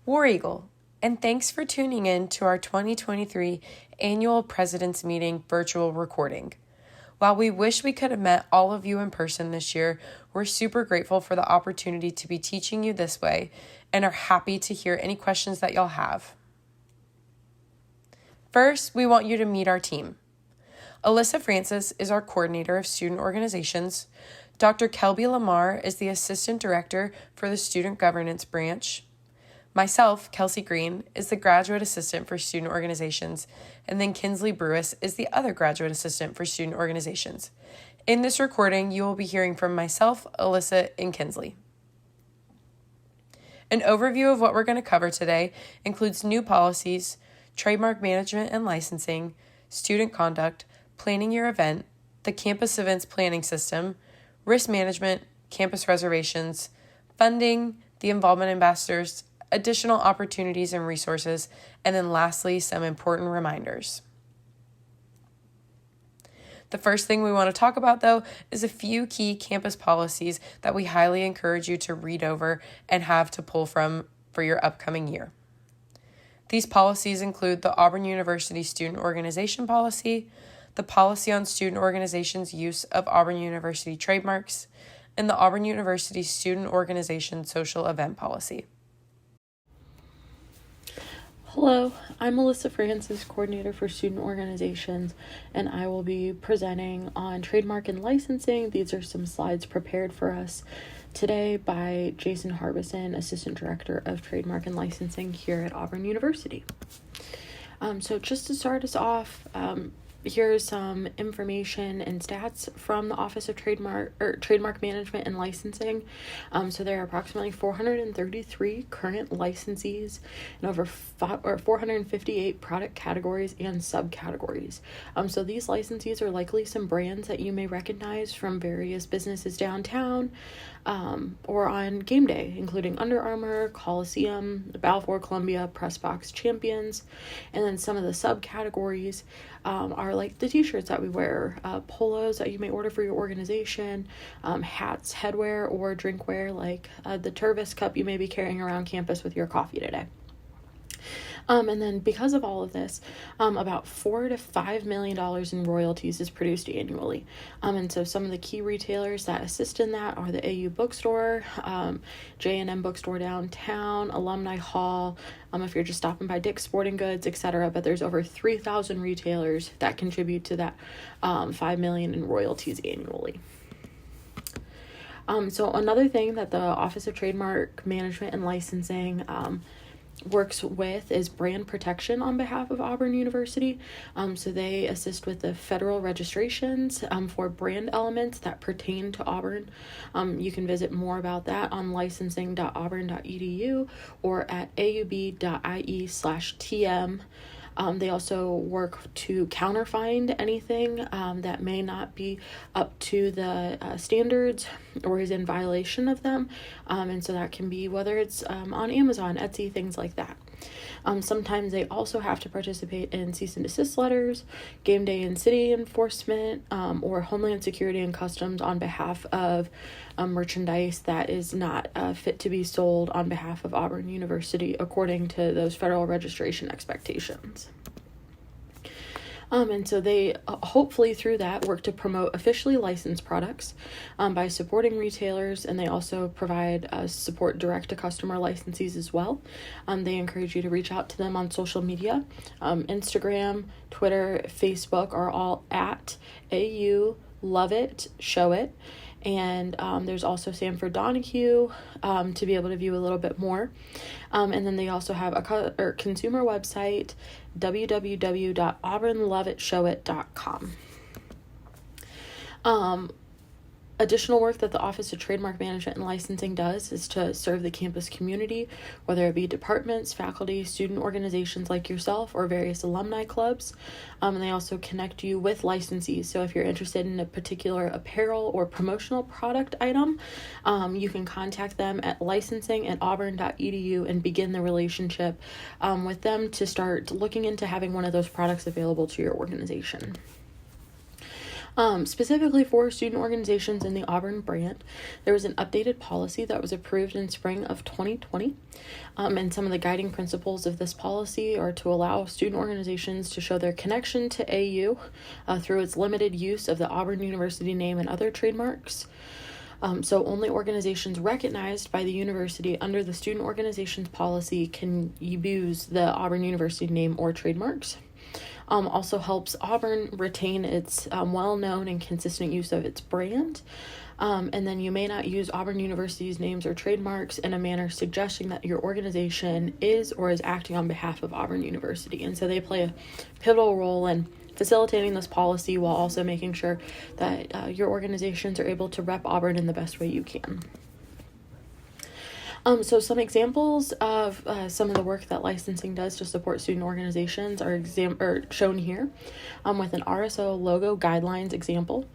War Eagle, and thanks for tuning in to our 2023 Annual President's Meeting virtual recording. While we wish we could have met all of you in person this year, we're super grateful for the opportunity to be teaching you this way and are happy to hear any questions that y'all have. First, we want you to meet our team. Alyssa Francis is our coordinator of student organizations. Dr. Kelby Lamar is the assistant director for the student governance branch. Myself, Kelsey Green, is the graduate assistant for student organizations, and then Kinsley Brewis is the other graduate assistant for student organizations. In this recording, you will be hearing from myself, Alyssa, and Kinsley. An overview of what we're going to cover today includes new policies, trademark management and licensing, student conduct, planning your event, the campus events planning system, risk management, campus reservations, funding, the involvement ambassadors, additional opportunities and resources, and then lastly, some important reminders. The first thing we want to talk about, though, is a few key campus policies that we highly encourage you to read over and have to pull from for your upcoming year. These policies include the Auburn University Student Organization Policy, the Policy on Student Organizations' Use of Auburn University Trademarks, and the Auburn University Student Organization Social Event Policy. Hello, I'm Alyssa Francis, coordinator for student organizations, and I will be presenting on trademark and licensing. These are some slides prepared for us today by Jason Harbison, assistant director of trademark and licensing here at Auburn University. So just to start us off, here's some information and stats from the Office of Trademark Management and Licensing. So there are approximately 433 current licensees and over 458 product categories and subcategories. So these licensees are likely some brands that you may recognize from various businesses downtown or on game day, including Under Armour, Coliseum, Balfour Columbia, Pressbox Champions, and then some of the subcategories are like the t-shirts that we wear, polos that you may order for your organization, hats, headwear, or drinkware like the Tervis cup you may be carrying around campus with your coffee today. And then because of all of this, about $4 to $5 million in royalties is produced annually. And so some of the key retailers that assist in that are the AU Bookstore, J&M Bookstore downtown, Alumni Hall, if you're just stopping by Dick's Sporting Goods, etc. But there's over 3,000 retailers that contribute to that $5 million in royalties annually. So another thing that the Office of Trademark Management and Licensing works with is brand protection on behalf of Auburn University. So they assist with the federal registrations for brand elements that pertain to Auburn. You can visit more about that on licensing.auburn.edu or at aub.ie/tm. They also work to counterfind anything that may not be up to the standards or is in violation of them. And so that can be whether it's on Amazon, Etsy, things like that. Sometimes they also have to participate in cease and desist letters, game day and city enforcement, or Homeland Security and Customs on behalf of merchandise that is not fit to be sold on behalf of Auburn University according to those federal registration expectations. And so they hopefully through that work to promote officially licensed products by supporting retailers, and they also provide support direct to customer licensees as well. They encourage you to reach out to them on social media. Instagram, Twitter, Facebook are all at AU Love It, Show It. And there's also Sanford Donahue to be able to view a little bit more. And then they also have a consumer website, www.auburnloveitshowit.com. Additional work that the Office of Trademark Management and Licensing does is to serve the campus community, whether it be departments, faculty, student organizations like yourself, or various alumni clubs. And they also connect you with licensees. So if you're interested in a particular apparel or promotional product item, you can contact them at licensing@auburn.edu and begin the relationship with them to start looking into having one of those products available to your organization. Specifically for student organizations in the Auburn branch, there was an updated policy that was approved in spring of 2020. And some of the guiding principles of this policy are to allow student organizations to show their connection to AU through its limited use of the Auburn University name and other trademarks. So only organizations recognized by the university under the student organizations policy can use the Auburn University name or trademarks. Also helps Auburn retain its well-known and consistent use of its brand. And then you may not use Auburn University's names or trademarks in a manner suggesting that your organization is or is acting on behalf of Auburn University. And so they play a pivotal role in facilitating this policy while also making sure that your organizations are able to rep Auburn in the best way you can. So some examples of some of the work that licensing does to support student organizations are shown here with an RSO logo guidelines example.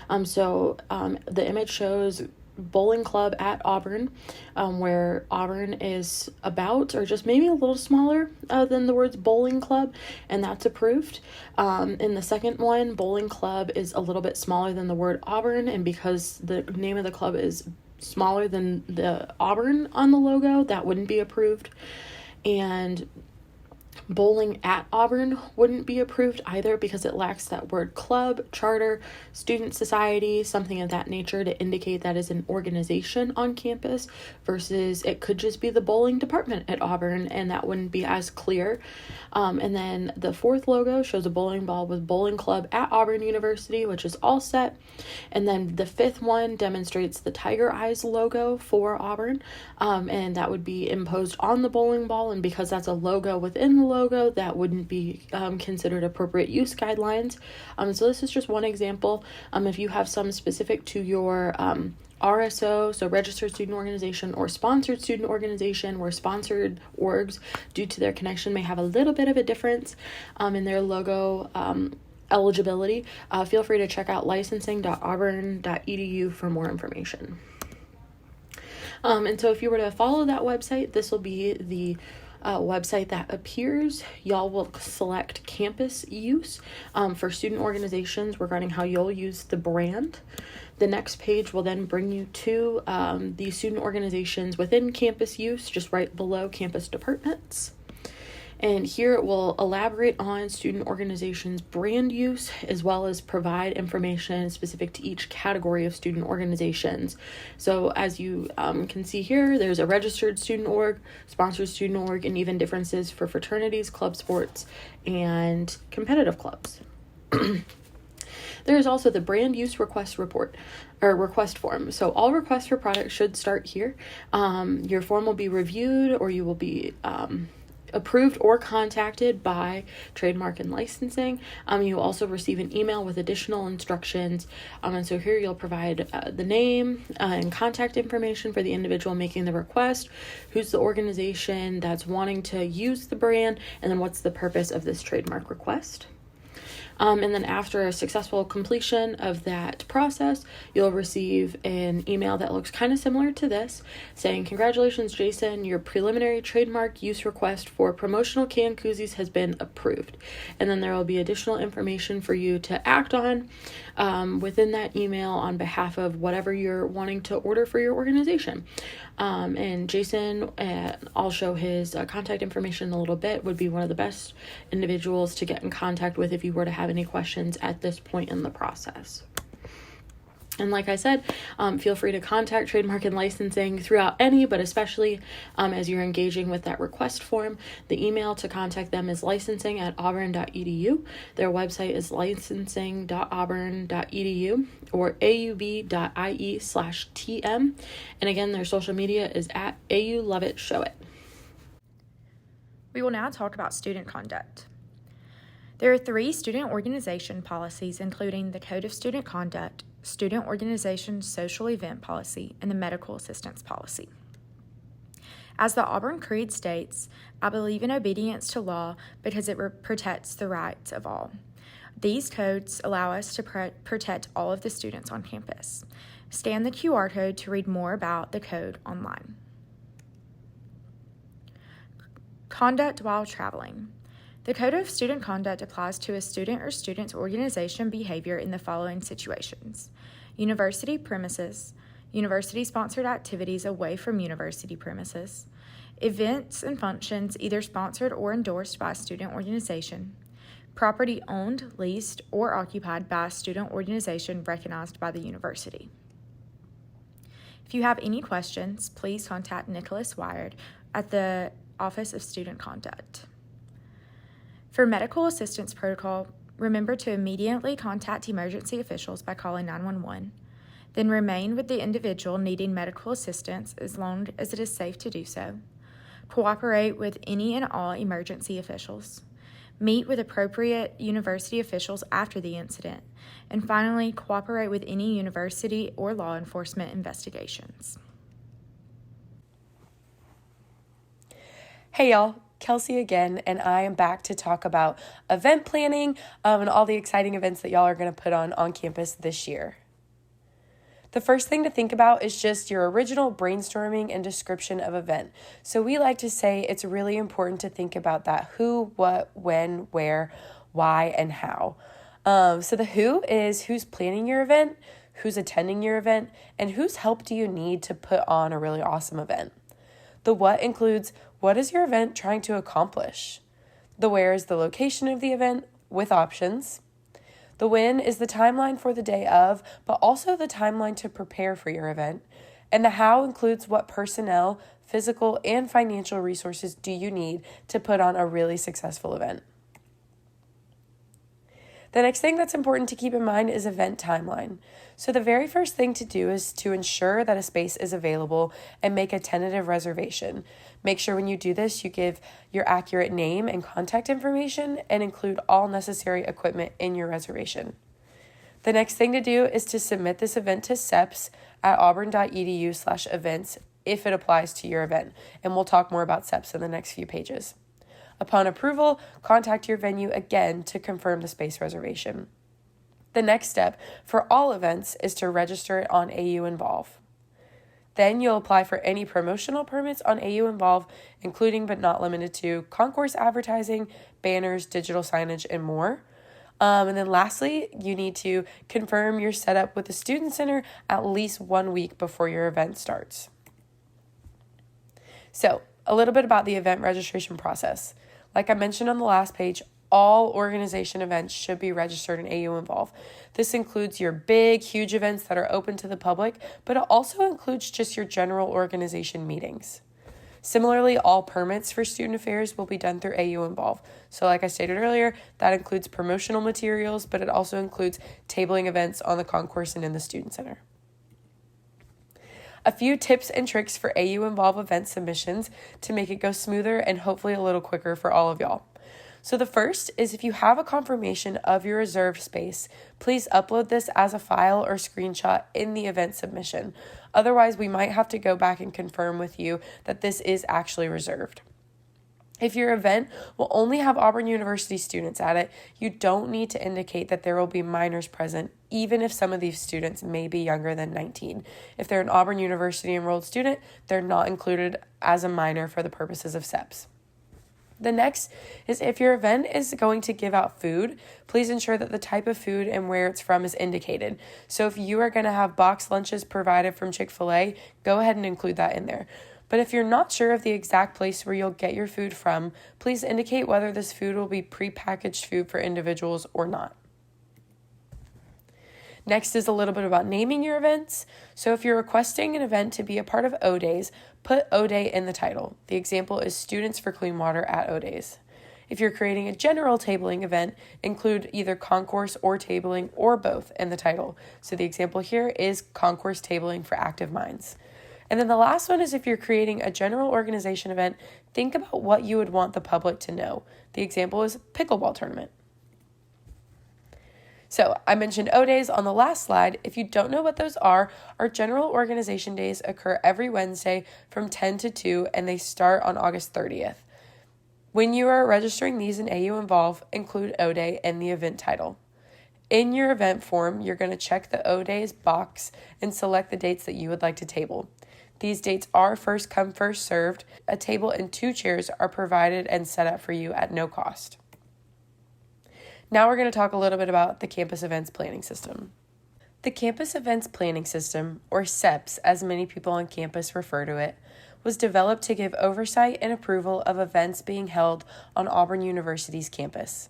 The image shows bowling club at Auburn, where Auburn is about or just maybe a little smaller than the words bowling club, and that's approved. In the second one, bowling club is a little bit smaller than the word Auburn, and because the name of the club is smaller than the Auburn on the logo, that wouldn't be approved. And bowling at Auburn wouldn't be approved either because it lacks that word club, charter, student society, something of that nature to indicate that is an organization on campus, versus it could just be the bowling department at Auburn, and that wouldn't be as clear. And then the fourth logo shows a bowling ball with bowling club at Auburn University, which is all set. And then the fifth one demonstrates the tiger eyes logo for Auburn, and that would be imposed on the bowling ball, and because that's a logo within the logo, that wouldn't be considered appropriate use guidelines. So this is just one example. If you have some specific to your RSO, so registered student organization, or sponsored student organization, where sponsored orgs, due to their connection, may have a little bit of a difference in their logo eligibility, feel free to check out licensing.auburn.edu for more information. And so if you were to follow that website, this will be the website that appears. Y'all will select campus use for student organizations regarding how you'll use the brand. The next page will then bring you to the student organizations within campus use, just right below campus departments. And here it will elaborate on student organizations' brand use, as well as provide information specific to each category of student organizations. So as you can see here, there's a registered student org, sponsored student org, and even differences for fraternities, club sports, and competitive clubs. There is also the brand use request report or request form. So all requests for products should start here. Your form will be reviewed, or you will be approved or contacted by Trademark and Licensing. You will also receive an email with additional instructions. And so here you'll provide the name and contact information for the individual making the request, who's the organization that's wanting to use the brand, and then what's the purpose of this trademark request. And then after a successful completion of that process, you'll receive an email that looks kind of similar to this, saying, "Congratulations, Jason, your preliminary trademark use request for promotional can koozies has been approved." And then there will be additional information for you to act on within that email on behalf of whatever you're wanting to order for your organization. And Jason, I'll show his contact information in a little bit, would be one of the best individuals to get in contact with if you were to have any questions at this point in the process. And like I said, feel free to contact Trademark and Licensing throughout any, but especially as you're engaging with that request form. The email to contact them is licensing@auburn.edu. Their website is licensing.auburn.edu or aub.ie/tm. And again, their social media is at AULoveItShowIt. We will now talk about student conduct. There are 3 student organization policies, including the Code of Student Conduct, Student Organization Social Event Policy, and the Medical Assistance Policy. As the Auburn Creed states, "I believe in obedience to law because it protects the rights of all." These codes allow us to protect all of the students on campus. Scan the QR code to read more about the code online. Conduct while traveling. The Code of Student Conduct applies to a student or student's organization behavior in the following situations: university premises, university-sponsored activities away from university premises, events and functions either sponsored or endorsed by a student organization, property owned, leased, or occupied by a student organization recognized by the university. If you have any questions, please contact Nicholas Wired at the Office of Student Conduct. For medical assistance protocol, remember to immediately contact emergency officials by calling 911. Then remain with the individual needing medical assistance as long as it is safe to do so. Cooperate with any and all emergency officials. Meet with appropriate university officials after the incident. And finally, cooperate with any university or law enforcement investigations. Hey y'all, Kelsey again, and I am back to talk about event planning and all the exciting events that y'all are going to put on campus this year. The first thing to think about is just your original brainstorming and description of event. So we like to say it's really important to think about that who, what, when, where, why, and how. So the who is who's planning your event, who's attending your event, and whose help do you need to put on a really awesome event. The what includes what is your event trying to accomplish. The where is the location of the event with options. The when is the timeline for the day of, but also the timeline to prepare for your event. And the how includes what personnel, physical, and financial resources do you need to put on a really successful event. The next thing that's important to keep in mind is event timeline. So the very first thing to do is to ensure that a space is available and make a tentative reservation. Make sure when you do this, you give your accurate name and contact information and include all necessary equipment in your reservation. The next thing to do is to submit this event to SEPS at auburn.edu/events if it applies to your event. And we'll talk more about SEPS in the next few pages. Upon approval, contact your venue again to confirm the space reservation. The next step for all events is to register it on AU Involve. Then you'll apply for any promotional permits on AU Involve, including but not limited to concourse advertising, banners, digital signage, and more. And then lastly, you need to confirm your setup with the Student Center at least 1 week before your event starts. So, a little bit about the event registration process. Like I mentioned on the last page, all organization events should be registered in AU Involve. This includes your big, huge events that are open to the public, but it also includes just your general organization meetings. Similarly, all permits for student affairs will be done through AU Involve. So like I stated earlier, that includes promotional materials, but it also includes tabling events on the concourse and in the Student Center. A few tips and tricks for AU Involve event submissions to make it go smoother and hopefully a little quicker for all of y'all. So the first is if you have a confirmation of your reserved space, please upload this as a file or screenshot in the event submission. Otherwise, we might have to go back and confirm with you that this is actually reserved. If your event will only have Auburn University students at it, you don't need to indicate that there will be minors present, even if some of these students may be younger than 19. If they're an Auburn University enrolled student, they're not included as a minor for the purposes of SEPS. The next is if your event is going to give out food, please ensure that the type of food and where it's from is indicated. So if you are going to have boxed lunches provided from Chick-fil-A, go ahead and include that in there. But if you're not sure of the exact place where you'll get your food from, please indicate whether this food will be prepackaged food for individuals or not. Next is a little bit about naming your events. So if you're requesting an event to be a part of O-Days, put O-Day in the title. The example is Students for Clean Water at O-Days. If you're creating a general tabling event, include either concourse or tabling or both in the title. So the example here is Concourse Tabling for Active Minds. And then the last one is if you're creating a general organization event, think about what you would want the public to know. The example is pickleball tournament. So I mentioned O-Days on the last slide. If you don't know what those are, our general organization days occur every Wednesday from 10 to 2, and they start on August 30th. When you are registering these in AU Involve, include O-Day in the event title. In your event form, you're going to check the O-Days box and select the dates that you would like to table. These dates are first come, first served. A table and 2 chairs are provided and set up for you at no cost. Now we're going to talk a little bit about the campus events planning system. The campus events planning system, or CEPS as many people on campus refer to it, was developed to give oversight and approval of events being held on Auburn University's campus.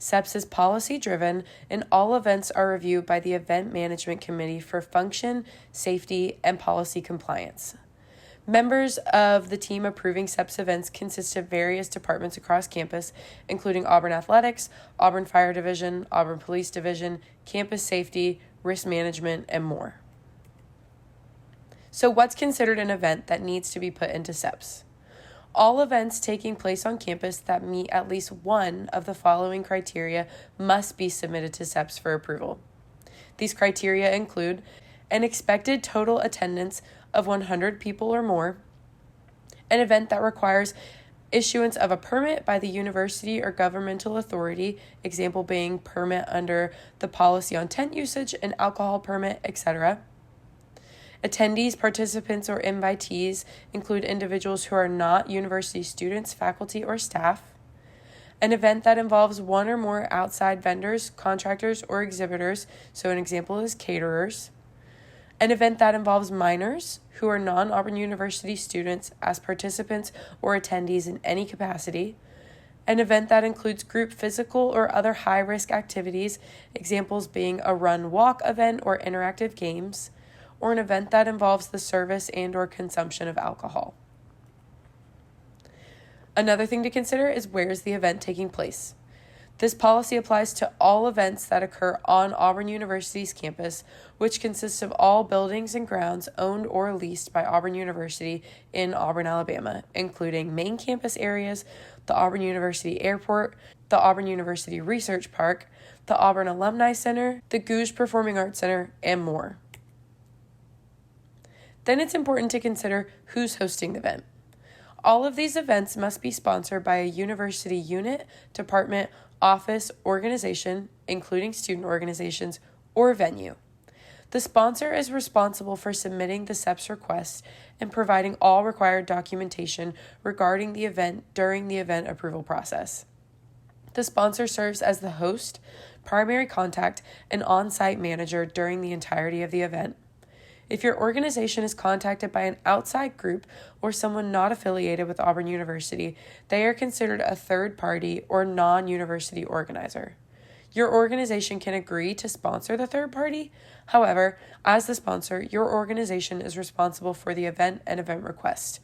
CEPS is policy-driven, and all events are reviewed by the Event Management Committee for function, safety, and policy compliance. Members of the team approving CEPS events consist of various departments across campus, including Auburn Athletics, Auburn Fire Division, Auburn Police Division, Campus Safety, Risk Management, and more. So what's considered an event that needs to be put into CEPS? All events taking place on campus that meet at least one of the following criteria must be submitted to CEPS for approval. These criteria include an expected total attendance of 100 people or more, an event that requires issuance of a permit by the university or governmental authority, example being permit under the policy on tent usage, an alcohol permit, etc. Attendees, participants, or invitees include individuals who are not university students, faculty, or staff. An event that involves one or more outside vendors, contractors, or exhibitors, so an example is caterers. An event that involves minors who are non-Auburn University students as participants or attendees in any capacity. An event that includes group physical or other high-risk activities, examples being a run-walk event or interactive games, or an event that involves the service and/or consumption of alcohol. Another thing to consider is where is the event taking place. This policy applies to all events that occur on Auburn University's campus, which consists of all buildings and grounds owned or leased by Auburn University in Auburn, Alabama, including main campus areas, the Auburn University Airport, the Auburn University Research Park, the Auburn Alumni Center, the Gouge Performing Arts Center, and more. Then it's important to consider who's hosting the event. All of these events must be sponsored by a university unit, department, office, organization, including student organizations, or venue. The sponsor is responsible for submitting the CEPS request and providing all required documentation regarding the event during the event approval process. The sponsor serves as the host, primary contact, and on-site manager during the entirety of the event. If your organization is contacted by an outside group or someone not affiliated with Auburn University, they are considered a third party or non-university organizer. Your organization can agree to sponsor the third party. However, as the sponsor, your organization is responsible for the event and event request.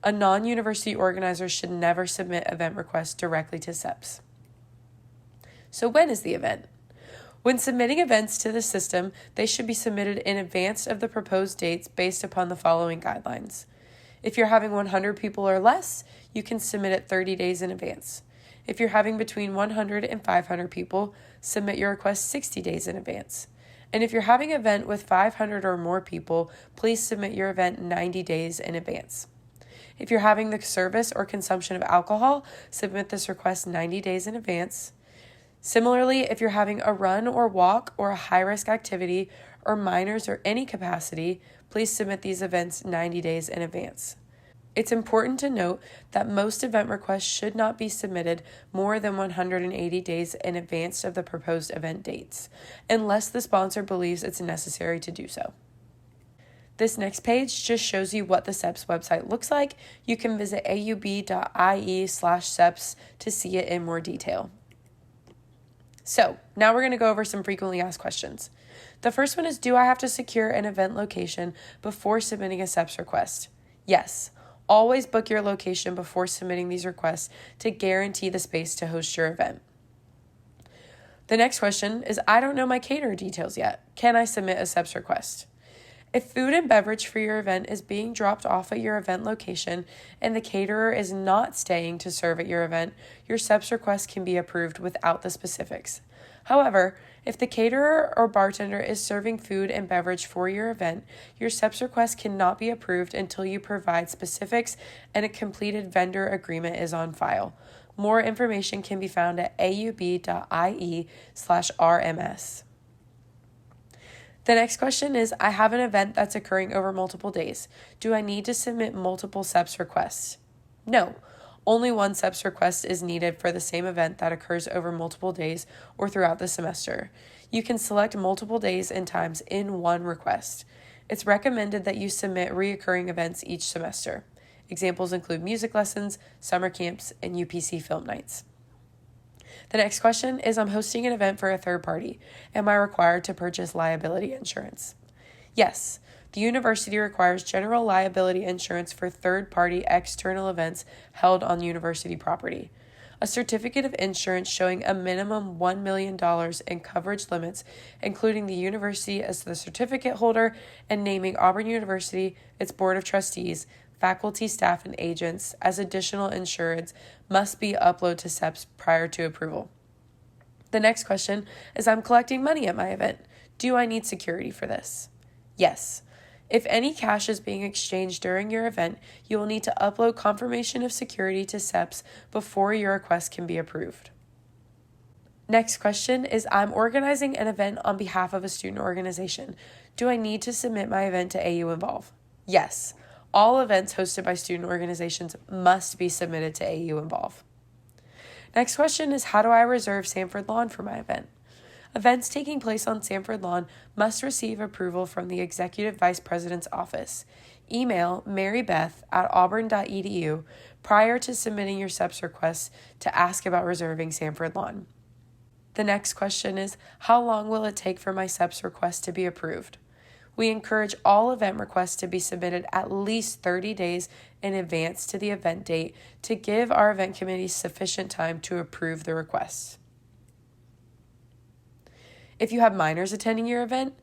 A non-university organizer should never submit event requests directly to CEPS. So when is the event? When submitting events to the system, they should be submitted in advance of the proposed dates based upon the following guidelines. If you're having 100 people or less, you can submit it 30 days in advance. If you're having between 100 and 500 people, submit your request 60 days in advance. And if you're having an event with 500 or more people, please submit your event 90 days in advance. If you're having the service or consumption of alcohol, submit this request 90 days in advance. Similarly, if you're having a run or walk or a high-risk activity or minors or any capacity, please submit these events 90 days in advance. It's important to note that most event requests should not be submitted more than 180 days in advance of the proposed event dates, unless the sponsor believes it's necessary to do so. This next page just shows you what the CEPS website looks like. You can visit aub.ie/CEPS to see it in more detail. So now we're going to go over some frequently asked questions. The first one is, do I have to secure an event location before submitting a CEPS request? Yes. Always book your location before submitting these requests to guarantee the space to host your event. The next question is, I don't know my caterer details yet. Can I submit a CEPS request? If food and beverage for your event is being dropped off at your event location and the caterer is not staying to serve at your event, your CEPS request can be approved without the specifics. However, if the caterer or bartender is serving food and beverage for your event, your CEPS request cannot be approved until you provide specifics and a completed vendor agreement is on file. More information can be found at aub.ie/RMS. The next question is, I have an event that's occurring over multiple days. Do I need to submit multiple CEPS requests? No. Only one SEPS request is needed for the same event that occurs over multiple days or throughout the semester. You can select multiple days and times in one request. It's recommended that you submit reoccurring events each semester. Examples include music lessons, summer camps, and UPC film nights. The next question is, I'm hosting an event for a third party. Am I required to purchase liability insurance? Yes. The university requires general liability insurance for third-party external events held on university property. A certificate of insurance showing a minimum $1 million in coverage limits, including the university as the certificate holder and naming Auburn University, its board of trustees, faculty, staff, and agents as additional insureds, must be uploaded to SEPS prior to approval. The next question is, I'm collecting money at my event. Do I need security for this? Yes. If any cash is being exchanged during your event, you will need to upload confirmation of security to SEPS before your request can be approved. Next question is, I'm organizing an event on behalf of a student organization. Do I need to submit my event to AU Involve? Yes. All events hosted by student organizations must be submitted to AU Involve. Next question is, how do I reserve Sanford Lawn for my event? Events taking place on Sanford Lawn must receive approval from the Executive Vice President's office. Email marybeth@auburn.edu prior to submitting your SEPS request to ask about reserving Sanford Lawn. The next question is, how long will it take for my SEPS request to be approved? We encourage all event requests to be submitted at least 30 days in advance to the event date to give our event committee sufficient time to approve the requests. If you have minors attending your event,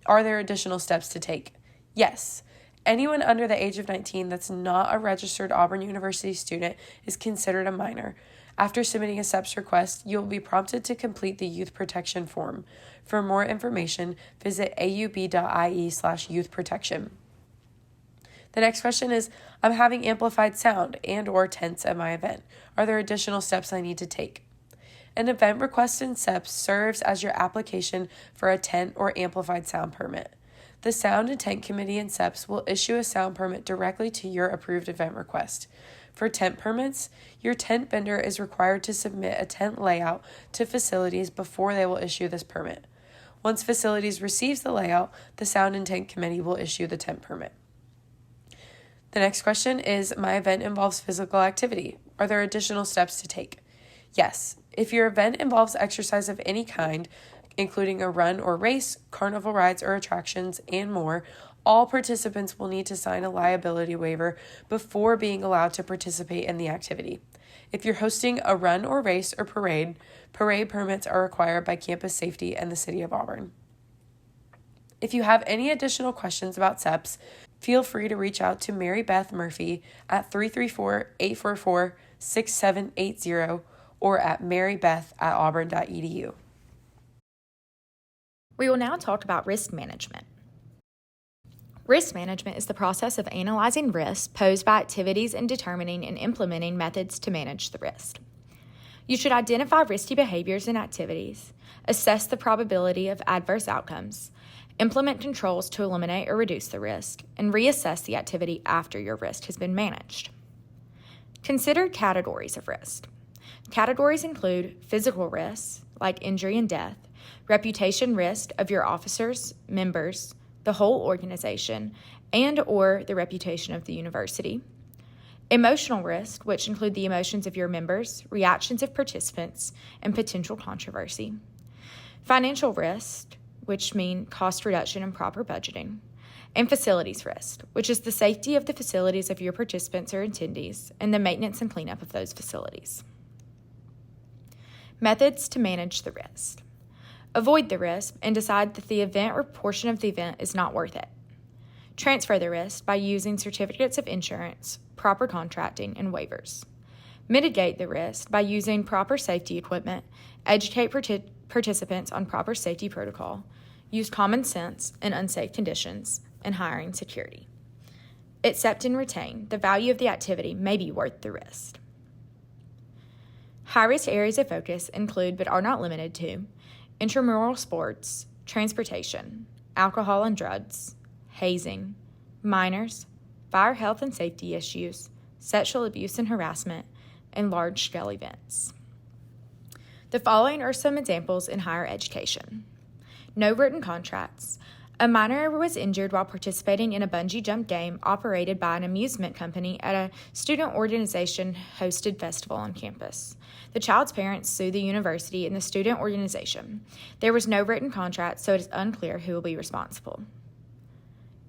are there additional steps to take? Yes. Anyone under the age of 19 that's not a registered Auburn University student is considered a minor. After submitting a SEPS request, you will be prompted to complete the Youth Protection Form. For more information, visit aub.ie/youthprotection. The next question is, I'm having amplified sound and/or tents at my event. Are there additional steps I need to take? An event request in SEPS serves as your application for a tent or amplified sound permit. The Sound and Tent Committee in SEPS will issue a sound permit directly to your approved event request. For tent permits, your tent vendor is required to submit a tent layout to facilities before they will issue this permit. Once facilities receives the layout, the Sound and Tent Committee will issue the tent permit. The next question is, my event involves physical activity. Are there additional steps to take? Yes. If your event involves exercise of any kind, including a run or race, carnival rides or attractions, and more, all participants will need to sign a liability waiver before being allowed to participate in the activity. If you're hosting a run or race or parade permits are required by Campus Safety and the City of Auburn. If you have any additional questions about SEPS, feel free to reach out to Mary Beth Murphy at 334-844-6780 or at marybeth@auburn.edu. We will now talk about risk management. Risk management is the process of analyzing risks posed by activities and determining and implementing methods to manage the risk. You should identify risky behaviors and activities, assess the probability of adverse outcomes, implement controls to eliminate or reduce the risk, and reassess the activity after your risk has been managed. Consider categories of risk. Categories include physical risks, like injury and death, reputation risk of your officers, members, the whole organization, and/or the reputation of the university. Emotional risk, which include the emotions of your members, reactions of participants, and potential controversy. Financial risk, which mean cost reduction and proper budgeting. And facilities risk, which is the safety of the facilities of your participants or attendees and the maintenance and cleanup of those facilities. Methods to manage the risk. Avoid the risk and decide that the event or portion of the event is not worth it. Transfer the risk by using certificates of insurance, proper contracting, and waivers. Mitigate the risk by using proper safety equipment, educate participants on proper safety protocol, use common sense in unsafe conditions, and hiring security. Accept and retain the value of the activity may be worth the risk. High-risk areas of focus include, but are not limited to, intramural sports, transportation, alcohol and drugs, hazing, minors, fire health and safety issues, sexual abuse and harassment, and large-scale events. The following are some examples in higher education. No written contracts. A minor was injured while participating in a bungee jump game operated by an amusement company at a student organization-hosted festival on campus. The child's parents sued the university and the student organization. There was no written contract, so it is unclear who will be responsible.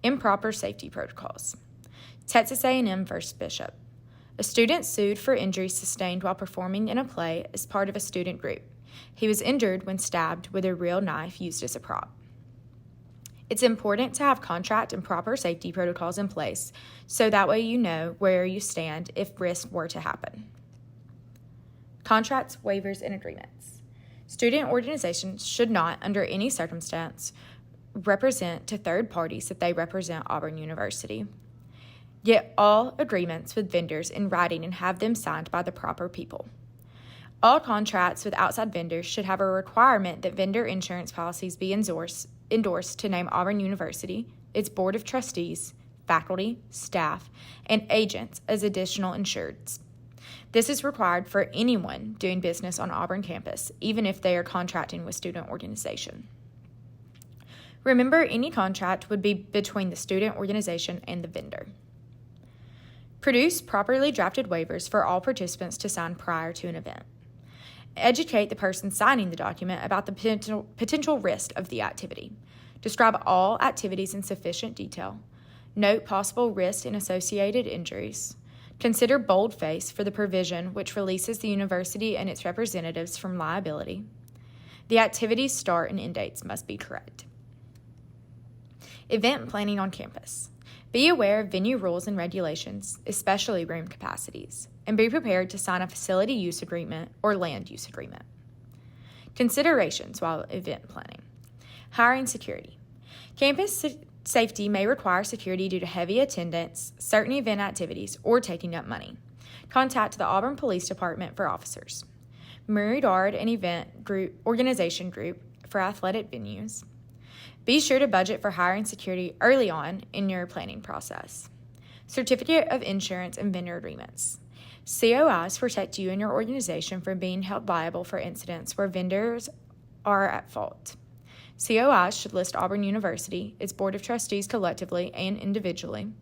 Improper safety protocols. Texas A&M versus Bishop. A student sued for injuries sustained while performing in a play as part of a student group. He was injured when stabbed with a real knife used as a prop. It's important to have contract and proper safety protocols in place so that way you know where you stand if risk were to happen. Contracts, waivers, and agreements. Student organizations should not, under any circumstance, represent to third parties that they represent Auburn University. Get all agreements with vendors in writing and have them signed by the proper people. All contracts with outside vendors should have a requirement that vendor insurance policies be endorsed to name Auburn University, its board of trustees, faculty, staff, and agents as additional insureds. This is required for anyone doing business on Auburn campus, even if they are contracting with student organization. Remember, any contract would be between the student organization and the vendor. Produce properly drafted waivers for all participants to sign prior to an event. Educate the person signing the document about the potential risk of the activity. Describe all activities in sufficient detail. Note possible risks and associated injuries. Consider boldface for the provision which releases the university and its representatives from liability. The activity's start and end dates must be correct. Event planning on campus. Be aware of venue rules and regulations, especially room capacities, and be prepared to sign a facility use agreement or land use agreement. Considerations while event planning. Hiring security. Campus safety may require security due to heavy attendance, certain event activities, or taking up money. Contact the Auburn Police Department for officers. Regard an event organization group for athletic venues. Be sure to budget for hiring security early on in your planning process. Certificate of insurance and vendor agreements. COIs protect you and your organization from being held liable for incidents where vendors are at fault. COIs should list Auburn University, its Board of Trustees collectively and individually,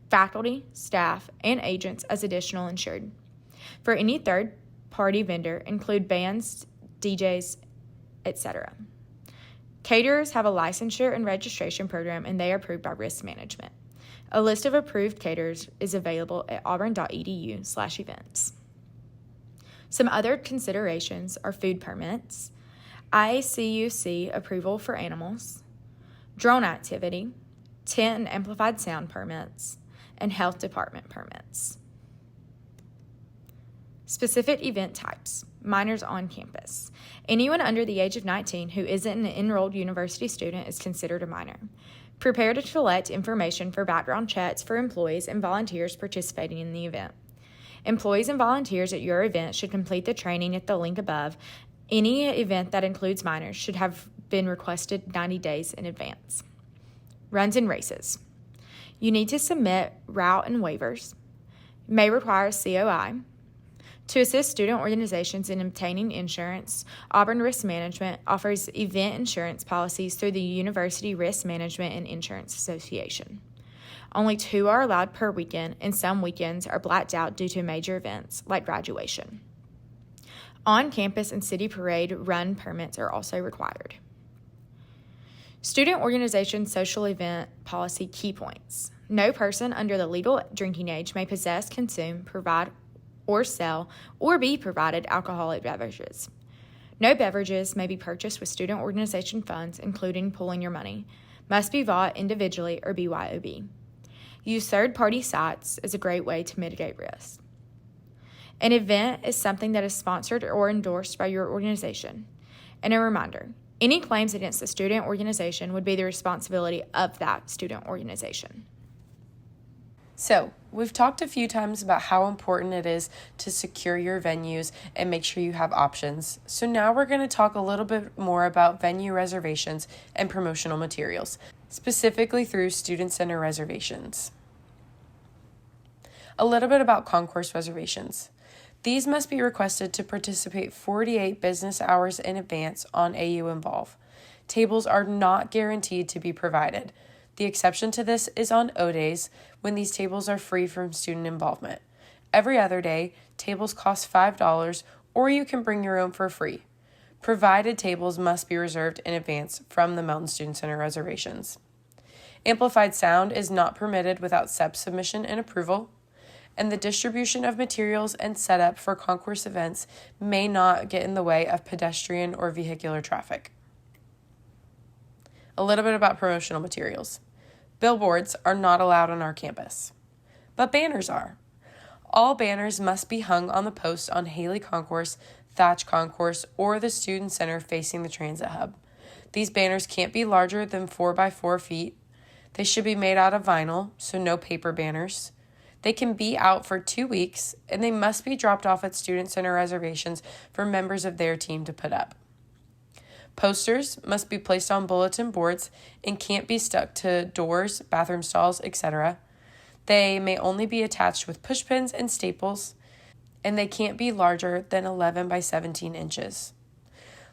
faculty, staff, and agents as additional insured. For any third-party vendor, include bands, DJs, etc. Caterers have a licensure and registration program, and they are approved by risk management. A list of approved caterers is available at auburn.edu/events. Some other considerations are food permits, IACUC approval for animals, drone activity, tent and amplified sound permits, and health department permits. Specific event types. Minors on campus. Anyone under the age of 19 who isn't an enrolled university student is considered a minor. Prepare to collect information for background checks for employees and volunteers participating in the event. Employees and volunteers at your event should complete the training at the link above. Any event that includes minors should have been requested 90 days in advance. Runs and races. You need to submit route and waivers. You may require a COI. To assist student organizations in obtaining insurance, Auburn Risk Management offers event insurance policies through the University Risk Management and Insurance Association. Only 2 are allowed per weekend, and some weekends are blacked out due to major events like graduation. On-campus and city parade run permits are also required. Student organization social event policy key points. No person under the legal drinking age may possess, consume, provide, or sell, or be provided alcoholic beverages. No beverages may be purchased with student organization funds, including pooling your money. Must be bought individually or BYOB. Use third-party sites as a great way to mitigate risk. An event is something that is sponsored or endorsed by your organization. And a reminder, any claims against the student organization would be the responsibility of that student organization. So, we've talked a few times about how important it is to secure your venues and make sure you have options. So now we're going to talk a little bit more about venue reservations and promotional materials, specifically through student center reservations. A little bit about concourse reservations. These must be requested to participate 48 business hours in advance on AU Involve. Tables are not guaranteed to be provided. The exception to this is on O days, when these tables are free from student involvement. Every other day, tables cost $5, or you can bring your own for free. Provided tables must be reserved in advance from the Melton Student Center reservations. Amplified sound is not permitted without SEP submission and approval, and the distribution of materials and setup for concourse events may not get in the way of pedestrian or vehicular traffic. A little bit about promotional materials. Billboards are not allowed on our campus, but banners are. All banners must be hung on the post on Haley Concourse, Thatch Concourse, or the Student Center facing the transit hub. These banners can't be larger than 4 by 4 feet. They should be made out of vinyl, so no paper banners. They can be out for 2 weeks, and they must be dropped off at Student Center reservations for members of their team to put up. Posters must be placed on bulletin boards and can't be stuck to doors, bathroom stalls, etc. They may only be attached with push pins and staples, and they can't be larger than 11 by 17 inches.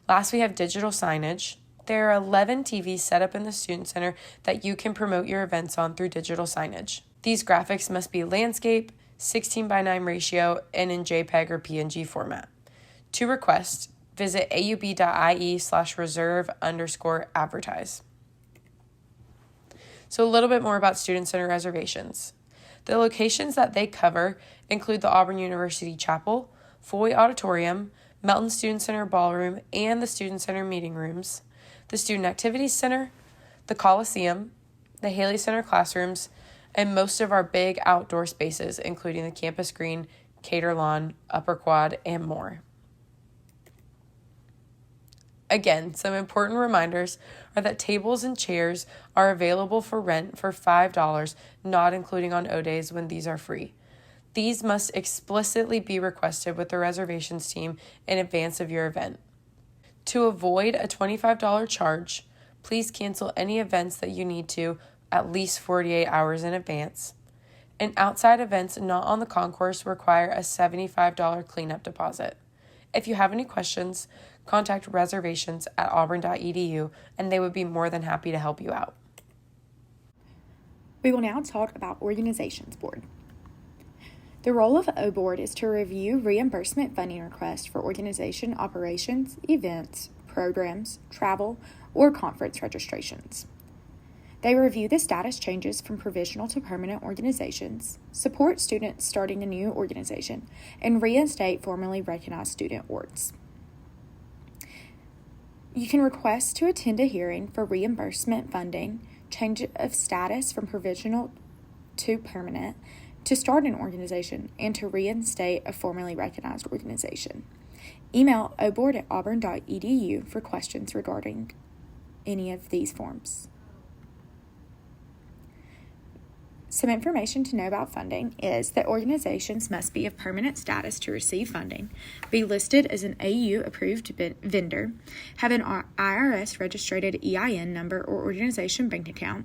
Last, we have digital signage. There are 11 TVs set up in the Student Center that you can promote your events on through digital signage. These graphics must be landscape, 16 by 9 ratio, and in JPEG or PNG format. To request, visit aub.ie/reserve_advertise. So a little bit more about Student Center reservations. The locations that they cover include the Auburn University Chapel, Foy Auditorium, Melton Student Center Ballroom, and the Student Center Meeting Rooms, the Student Activities Center, the Coliseum, the Haley Center classrooms, and most of our big outdoor spaces, including the campus green, Cater Lawn, Upper Quad, and more. Again, some important reminders are that tables and chairs are available for rent for $5, not including on O days when these are free. These must explicitly be requested with the reservations team in advance of your event. To avoid a $25 charge, please cancel any events that you need to at least 48 hours in advance. And outside events not on the concourse require a $75 cleanup deposit. If you have any questions, contact reservations at auburn.edu and they would be more than happy to help you out. We will now talk about Organizations Board. The role of O Board is to review reimbursement funding requests for organization operations, events, programs, travel, or conference registrations. They review the status changes from provisional to permanent organizations, support students starting a new organization, and reinstate formally recognized student awards. You can request to attend a hearing for reimbursement funding, change of status from provisional to permanent, to start an organization, and to reinstate a formally recognized organization. Email oboard@auburn.edu for questions regarding any of these forms. Some information to know about funding is that organizations must be of permanent status to receive funding, be listed as an AU-approved vendor, have an IRS-registered EIN number or organization bank account,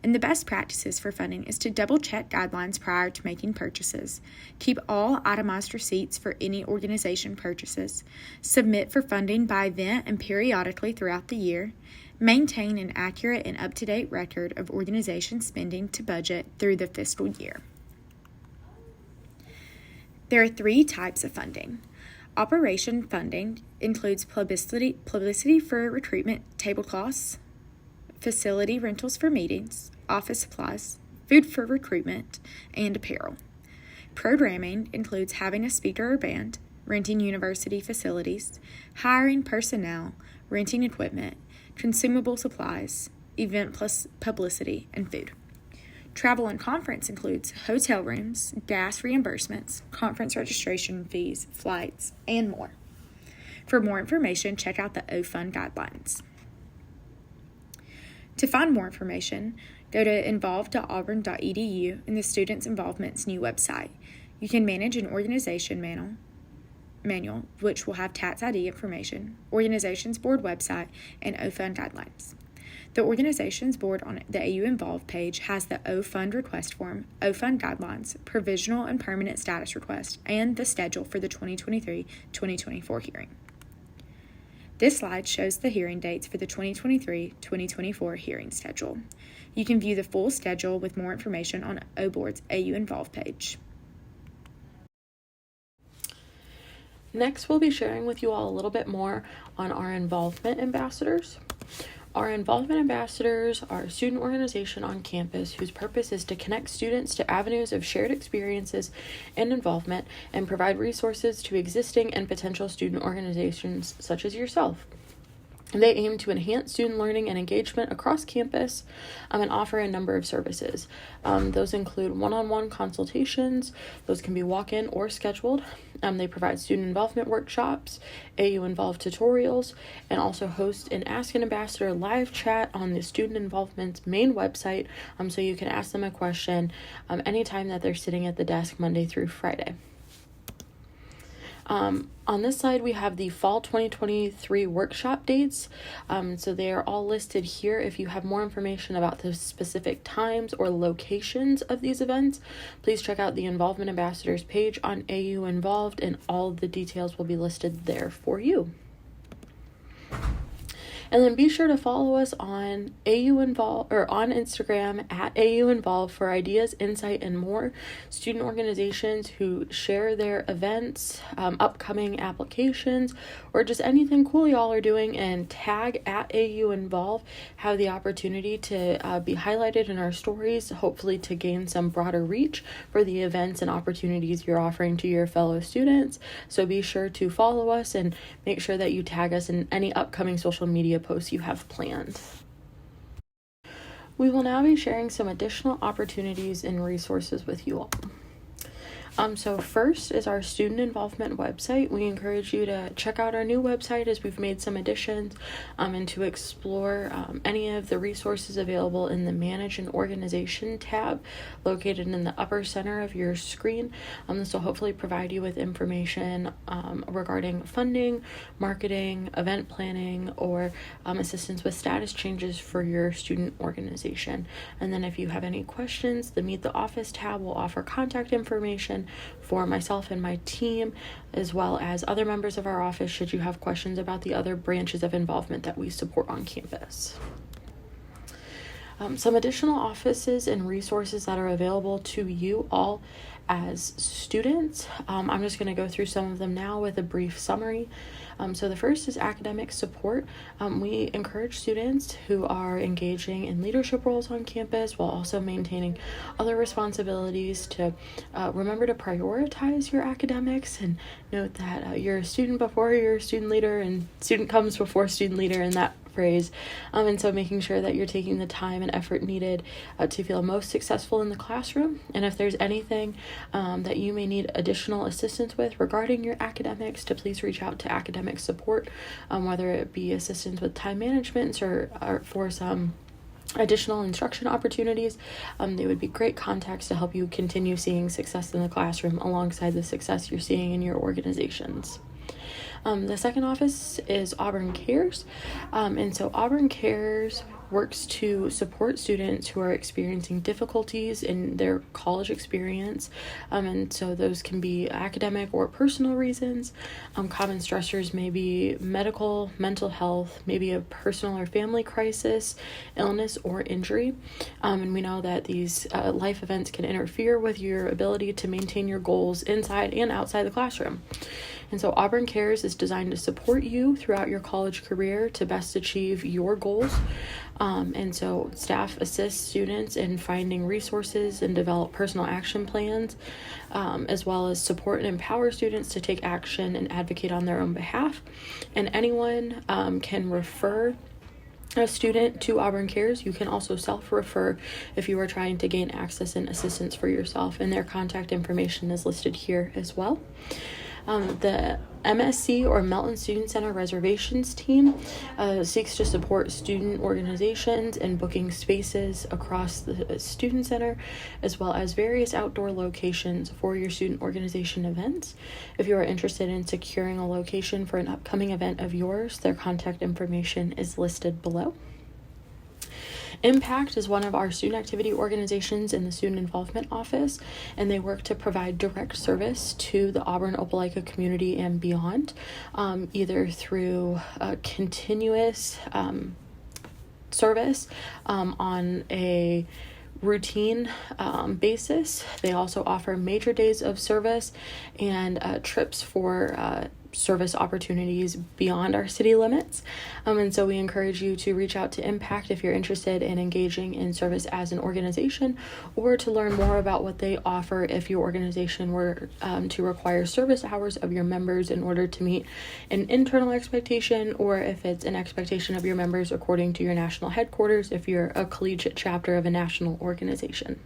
and the best practices for funding is to double-check guidelines prior to making purchases, keep all itemized receipts for any organization purchases, submit for funding by event and periodically throughout the year, maintain an accurate and up-to-date record of organization spending to budget through the fiscal year. There are 3 types of funding. Operation funding includes publicity for recruitment tablecloths, facility rentals for meetings, office supplies, food for recruitment, and apparel. Programming includes having a speaker or band, renting university facilities, hiring personnel, renting equipment, consumable supplies, event plus publicity, and food. Travel and conference includes hotel rooms, gas reimbursements, conference registration fees, flights, and more. For more information, check out the OFund guidelines. To find more information, go to involve.auburn.edu in the Students Involvement's new website. You can manage an organization manual, which will have tax ID information, Organizations Board website, and OFund guidelines. The organization's board on the AU Involved page has the O-Fund request form, O-Fund guidelines, provisional and permanent status request, and the schedule for the 2023-2024 hearing. This slide shows the hearing dates for the 2023-2024 hearing schedule. You can view the full schedule with more information on O-Board's AU Involved page. Next, we'll be sharing with you all a little bit more on our involvement ambassadors. Our involvement ambassadors are a student organization on campus whose purpose is to connect students to avenues of shared experiences and involvement and provide resources to existing and potential student organizations such as yourself. They aim to enhance student learning and engagement across campus and offer a number of services. Those include one-on-one consultations. Those can be walk-in or scheduled. They provide student involvement workshops, AU Involved tutorials, and also host an Ask an Ambassador live chat on the Student Involvement's main website, so you can ask them a question anytime that they're sitting at the desk Monday through Friday. On this slide, we have the fall 2023 workshop dates. So they are all listed here. If you have more information about the specific times or locations of these events, please check out the Involvement Ambassadors page on AU Involved, and all of the details will be listed there for you. And then be sure to follow us on AU Involve or on Instagram at AU Involve for ideas, insight, and more. Student organizations who share their events, upcoming applications, or just anything cool y'all are doing, and tag at AU Involve have the opportunity to be highlighted in our stories, hopefully to gain some broader reach for the events and opportunities you're offering to your fellow students. So be sure to follow us and make sure that you tag us in any upcoming social media posts you have planned. We will now be sharing some additional opportunities and resources with you all. So first is our student involvement website. We encourage you to check out our new website as we've made some additions and to explore any of the resources available in the Manage and Organization tab located in the upper center of your screen. This will hopefully provide you with information regarding funding, marketing, event planning, or assistance with status changes for your student organization. And then if you have any questions, the Meet the Office tab will offer contact information for myself and my team, as well as other members of our office should you have questions about the other branches of involvement that we support on campus. Some additional offices and resources that are available to you all as students. I'm just going to go through some of them now with a brief summary. So the first is academic support. We encourage students who are engaging in leadership roles on campus while also maintaining other responsibilities to remember to prioritize your academics and note that you're a student before you're a student leader, and student comes before student leader in that phrase. And so making sure that you're taking the time and effort needed to feel most successful in the classroom. And if there's anything that you may need additional assistance with regarding your academics, to please reach out to academic support, whether it be assistance with time management or for some additional instruction opportunities. They would be great contacts to help you continue seeing success in the classroom alongside the success you're seeing in your organizations. The second office is Auburn Cares. And so Auburn Cares works to support students who are experiencing difficulties in their college experience. And so those can be academic or personal reasons. Common stressors may be medical, mental health, maybe a personal or family crisis, illness, or injury. And we know that these life events can interfere with your ability to maintain your goals inside and outside the classroom. And so Auburn Cares is designed to support you throughout your college career to best achieve your goals. And so staff assists students in finding resources and develop personal action plans, as well as support and empower students to take action and advocate on their own behalf. And anyone can refer a student to Auburn Cares. You can also self-refer if you are trying to gain access and assistance for yourself, and their contact information is listed here as well. The MSC or Melton Student Center Reservations team seeks to support student organizations in booking spaces across the student center, as well as various outdoor locations for your student organization events. If you are interested in securing a location for an upcoming event of yours, their contact information is listed below. Impact is one of our student activity organizations in the Student Involvement Office, and they work to provide direct service to the Auburn Opelika community and beyond, either through a continuous service on a routine basis. They also offer major days of service and trips for service opportunities beyond our city limits. And so we encourage you to reach out to Impact if you're interested in engaging in service as an organization, or to learn more about what they offer if your organization were to require service hours of your members in order to meet an internal expectation, or if it's an expectation of your members according to your national headquarters if you're a collegiate chapter of a national organization.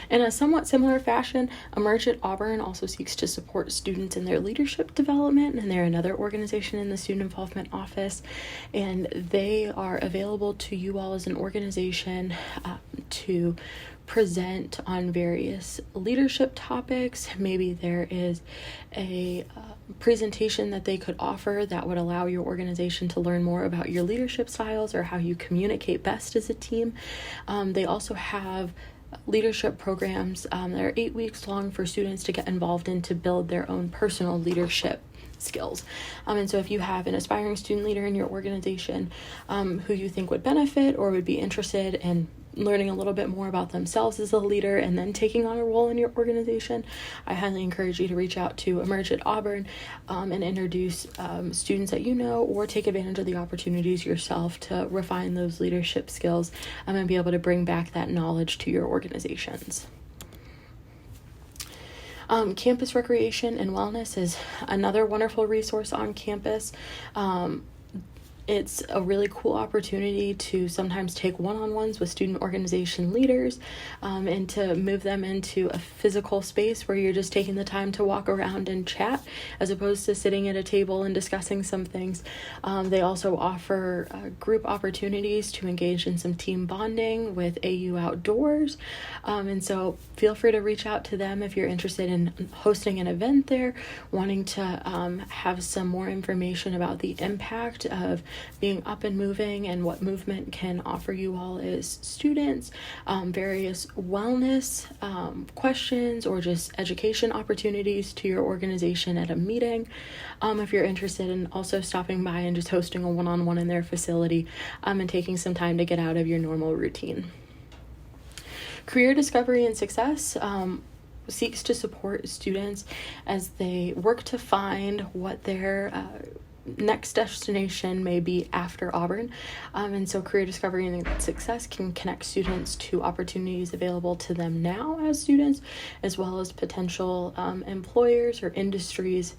In a somewhat similar fashion, Emerge at Auburn also seeks to support students in their leadership development, and they're another organization in the Student Involvement Office, and they are available to you all as an organization to present on various leadership topics. Maybe there is a presentation that they could offer that would allow your organization to learn more about your leadership styles or how you communicate best as a team. They also have leadership programs that are 8 weeks long for students to get involved in to build their own personal leadership skills. And so if you have an aspiring student leader in your organization who you think would benefit or would be interested in learning a little bit more about themselves as a leader and then taking on a role in your organization, I highly encourage you to reach out to Emerge at Auburn and introduce students that you know, or take advantage of the opportunities yourself to refine those leadership skills and be able to bring back that knowledge to your organizations. Campus recreation and wellness is another wonderful resource on campus. It's a really cool opportunity to sometimes take one-on-ones with student organization leaders and to move them into a physical space where you're just taking the time to walk around and chat as opposed to sitting at a table and discussing some things. They also offer group opportunities to engage in some team bonding with AU Outdoors. And so feel free to reach out to them if you're interested in hosting an event there, wanting to have some more information about the impact of being up and moving and what movement can offer you all as students, various wellness questions, or just education opportunities to your organization at a meeting. If you're interested in also stopping by and just hosting a one-on-one in their facility and taking some time to get out of your normal routine. Career Discovery and Success seeks to support students as they work to find what their next destination may be after Auburn. And so Career Discovery and Success can connect students to opportunities available to them now as students, as well as potential employers or industries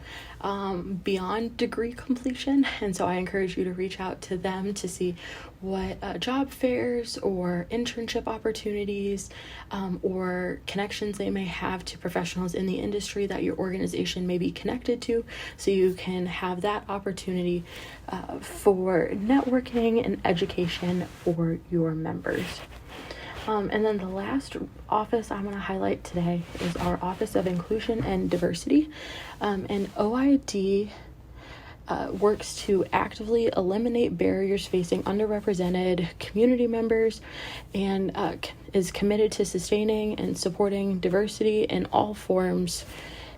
beyond degree completion. And so I encourage you to reach out to them to see what job fairs or internship opportunities or connections they may have to professionals in the industry that your organization may be connected to, so you can have that opportunity for networking and education for your members. And then the last office I'm going to highlight today is our Office of Inclusion and Diversity. And OID works to actively eliminate barriers facing underrepresented community members and is committed to sustaining and supporting diversity in all forms.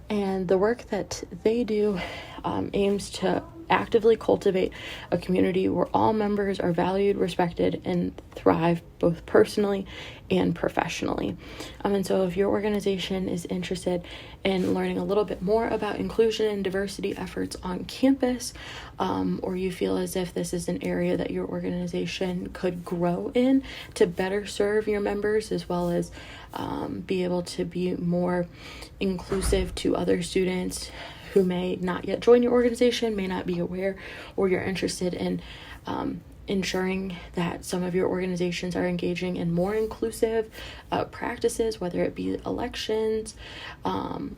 And the work that they do aims to actively cultivate a community where all members are valued, respected, and thrive both personally and professionally. And so if your organization is interested in learning a little bit more about inclusion and diversity efforts on campus, or you feel as if this is an area that your organization could grow in to better serve your members, as well as be able to be more inclusive to other students who may not yet join your organization, may not be aware, or you're interested in ensuring that some of your organizations are engaging in more inclusive practices, whether it be elections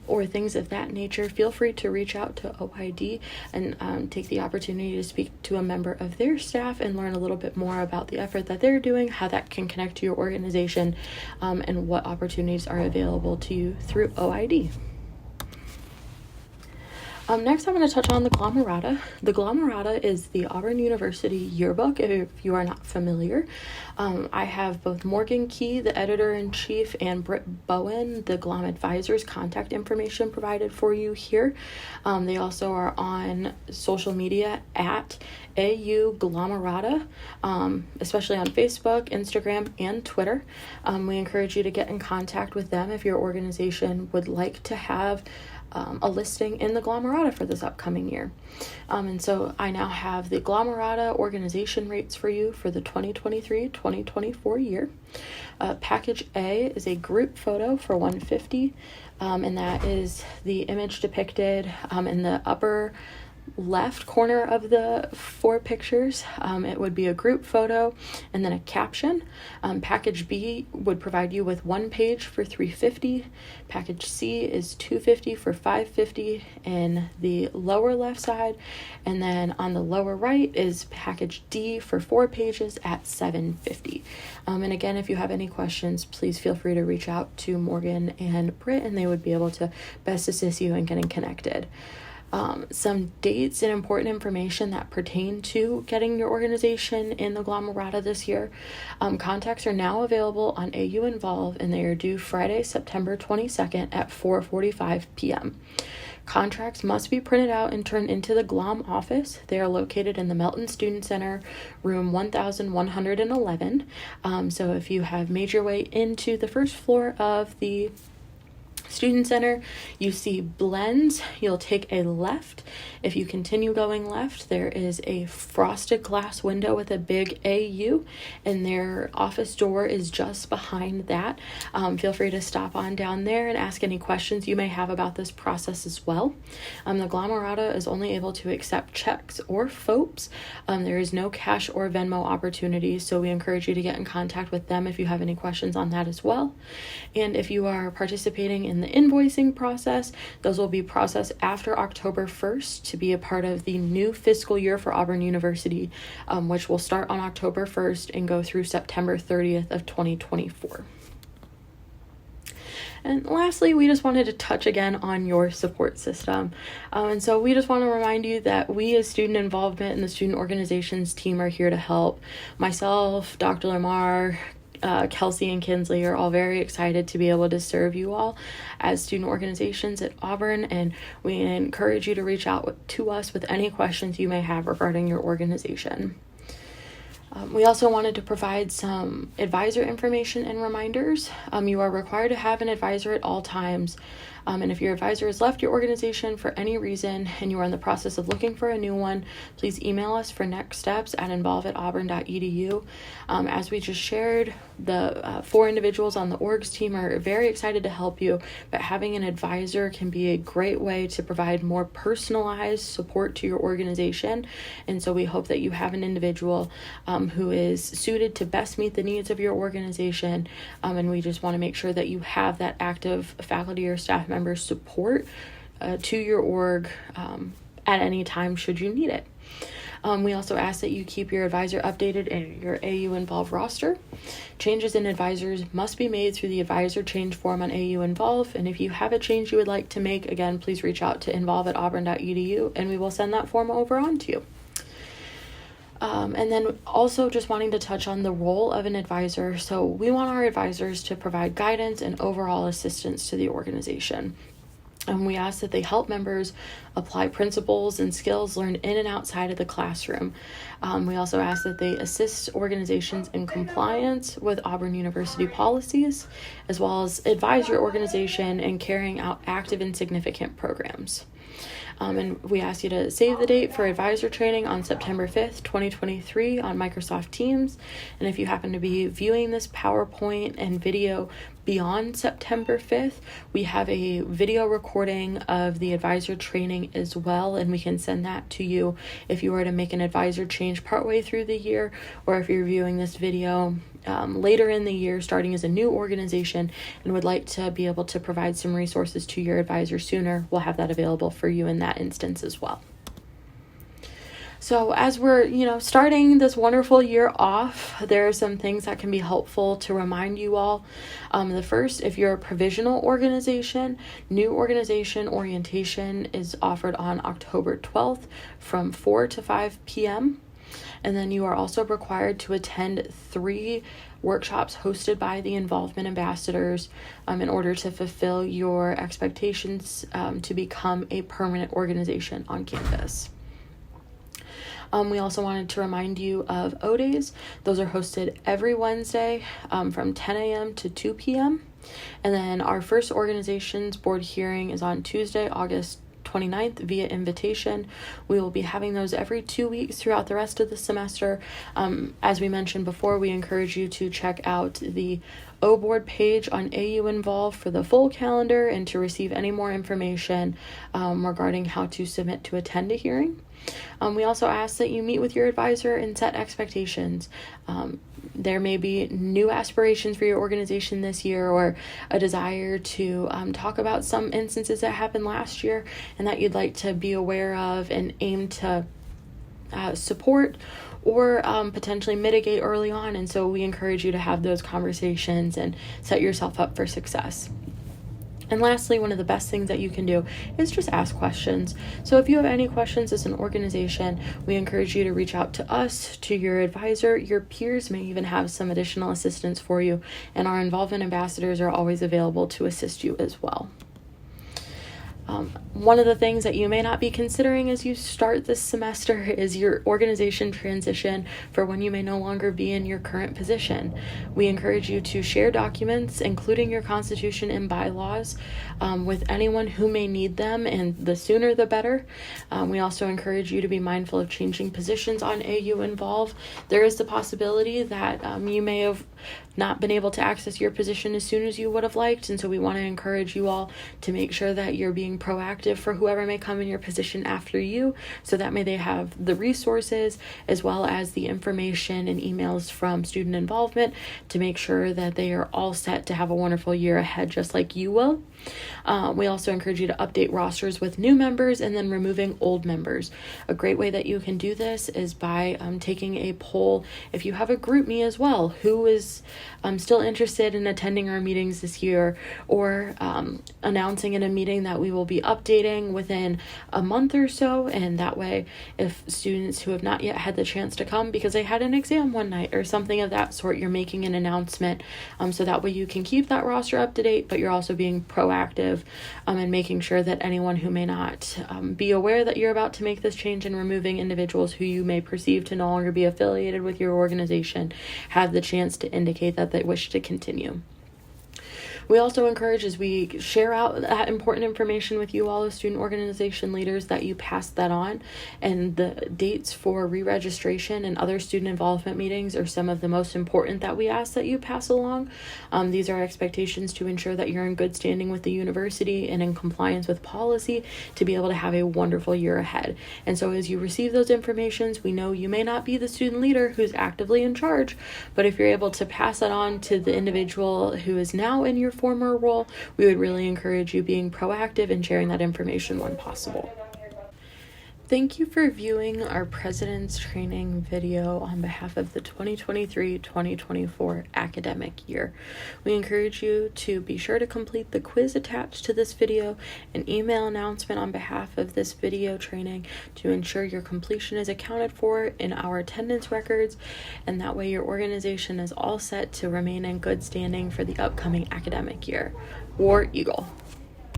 or things of that nature, feel free to reach out to OID and take the opportunity to speak to a member of their staff and learn a little bit more about the effort that they're doing, how that can connect to your organization, and what opportunities are available to you through OID. Next, I'm going to touch on the Glomerata. The Glomerata is the Auburn University yearbook, if you are not familiar. I have both Morgan Key, the editor-in-chief, and Britt Bowen, the Glom Advisor's contact information provided for you here. They also are on social media at AU Glomerata, especially on Facebook, Instagram, and Twitter. We encourage you to get in contact with them if your organization would like to have a listing in the Glomerata for this upcoming year. And so I now have the Glomerata organization rates for you for the 2023-2024 year. Package A is a group photo for $150, and that is the image depicted in the upper left corner of the 4 pictures. It would be a group photo and then a caption. Package B would provide you with 1 page for $350. Package C is $250 for $550 in the lower left side, and then on the lower right is package D for 4 pages at $750. And again, if you have any questions, please feel free to reach out to Morgan and Britt, and they would be able to best assist you in getting connected. Some dates and important information that pertain to getting your organization in the Glomerata this year. Contacts are now available on AU Involve, and they are due Friday, September 22nd at 4:45 p.m. Contracts must be printed out and turned into the Glom office. They are located in the Melton Student Center, room 1111. So if you have made your way into the first floor of the Student Center, you see blends. You'll take a left. If you continue going left, there is a frosted glass window with a big AU, and their office door is just behind that. Feel free to stop on down there and ask any questions you may have about this process as well. The Glomerata is only able to accept checks or FOPs. There is no cash or Venmo opportunities, so we encourage you to get in contact with them if you have any questions on that as well. And if you are participating in the invoicing process, those will be processed after October 1st to be a part of the new fiscal year for Auburn University, which will start on October 1st and go through September 30th of 2024. And lastly, we just wanted to touch again on your support system. And so we just want to remind you that we as student involvement and the student organizations team are here to help. Myself, Dr. Lamar, Kelsey and Kinsley are all very excited to be able to serve you all as student organizations at Auburn, and we encourage you to reach out to us with any questions you may have regarding your organization. We also wanted to provide some advisor information and reminders. You are required to have an advisor at all times. And if your advisor has left your organization for any reason and you are in the process of looking for a new one, please email us for next steps at involve@auburn.edu. As we just shared, the 4 individuals on the orgs team are very excited to help you, but having an advisor can be a great way to provide more personalized support to your organization. And so we hope that you have an individual who is suited to best meet the needs of your organization. And we just want to make sure that you have that active faculty or staff member support to your org at any time should you need it. We also ask that you keep your advisor updated in your AU Involve roster. Changes in advisors must be made through the advisor change form on AU Involve, and if you have a change you would like to make, again, please reach out to involve@auburn.edu and we will send that form over on to you. And then also just wanting to touch on the role of an advisor. So we want our advisors to provide guidance and overall assistance to the organization. And we ask that they help members apply principles and skills learned in and outside of the classroom. We also ask that they assist organizations in compliance with Auburn University policies, as well as advise your organization in carrying out active and significant programs. And we ask you to save the date for advisor training on September 5th, 2023 on Microsoft Teams. And if you happen to be viewing this PowerPoint and video beyond September 5th, we have a video recording of the advisor training as well, and we can send that to you if you were to make an advisor change partway through the year, or if you're viewing this video later in the year starting as a new organization and would like to be able to provide some resources to your advisor sooner. We'll have that available for you in that instance as well. So as we're, starting this wonderful year off, there are some things that can be helpful to remind you all. The first, if you're a provisional organization, new organization orientation is offered on October 12th from 4 to 5 p.m. And then you are also required to attend 3 workshops hosted by the involvement ambassadors in order to fulfill your expectations to become a permanent organization on campus. We also wanted to remind you of O-Days. Those are hosted every Wednesday from 10 a.m. to 2 p.m. And then our first organizations board hearing is on Tuesday, August 29th via invitation. We will be having those every 2 weeks throughout the rest of the semester. As we mentioned before, we encourage you to check out the O-Board page on AU Involve for the full calendar and to receive any more information regarding how to submit to attend a hearing. We also ask that you meet with your advisor and set expectations. There may be new aspirations for your organization this year, or a desire to talk about some instances that happened last year and that you'd like to be aware of and aim to support or potentially mitigate early on. And so we encourage you to have those conversations and set yourself up for success. And lastly, one of the best things that you can do is just ask questions. So if you have any questions as an organization, we encourage you to reach out to us, to your advisor. Your peers may even have some additional assistance for you, and our involvement ambassadors are always available to assist you as well. One of the things that you may not be considering as you start this semester is your organization transition for when you may no longer be in your current position. We encourage you to share documents, including your constitution and bylaws, with anyone who may need them, and the sooner the better. We also encourage you to be mindful of changing positions on AU Involve. There is the possibility that you may have not been able to access your position as soon as you would have liked, and so we want to encourage you all to make sure that you're being proactive for whoever may come in your position after you, so that may they have the resources as well as the information and emails from student involvement to make sure that they are all set to have a wonderful year ahead, just like you will. We also encourage you to update rosters with new members and then removing old members. A great way that you can do this is by taking a poll. If you have a group me as well, who is still interested in attending our meetings this year, or announcing in a meeting that we will be updating within a month or so. And that way, if students who have not yet had the chance to come because they had an exam one night or something of that sort, you're making an announcement, so that way you can keep that roster up to date, but you're also being proactive and making sure that anyone who may not be aware that you're about to make this change and removing individuals who you may perceive to no longer be affiliated with your organization have the chance to indicate that they wish to continue. We also encourage, as we share out that important information with you all as student organization leaders, that you pass that on. And the dates for re-registration and other student involvement meetings are some of the most important that we ask that you pass along. These are expectations to ensure that you're in good standing with the university and in compliance with policy to be able to have a wonderful year ahead. And so as you receive those informations, we know you may not be the student leader who's actively in charge, but if you're able to pass that on to the individual who is now in your former role, we would really encourage you being proactive and sharing that information when possible. Thank you for viewing our President's Training video on behalf of the 2023-2024 academic year. We encourage you to be sure to complete the quiz attached to this video, an email announcement on behalf of this video training to ensure your completion is accounted for in our attendance records, and that way your organization is all set to remain in good standing for the upcoming academic year. War Eagle.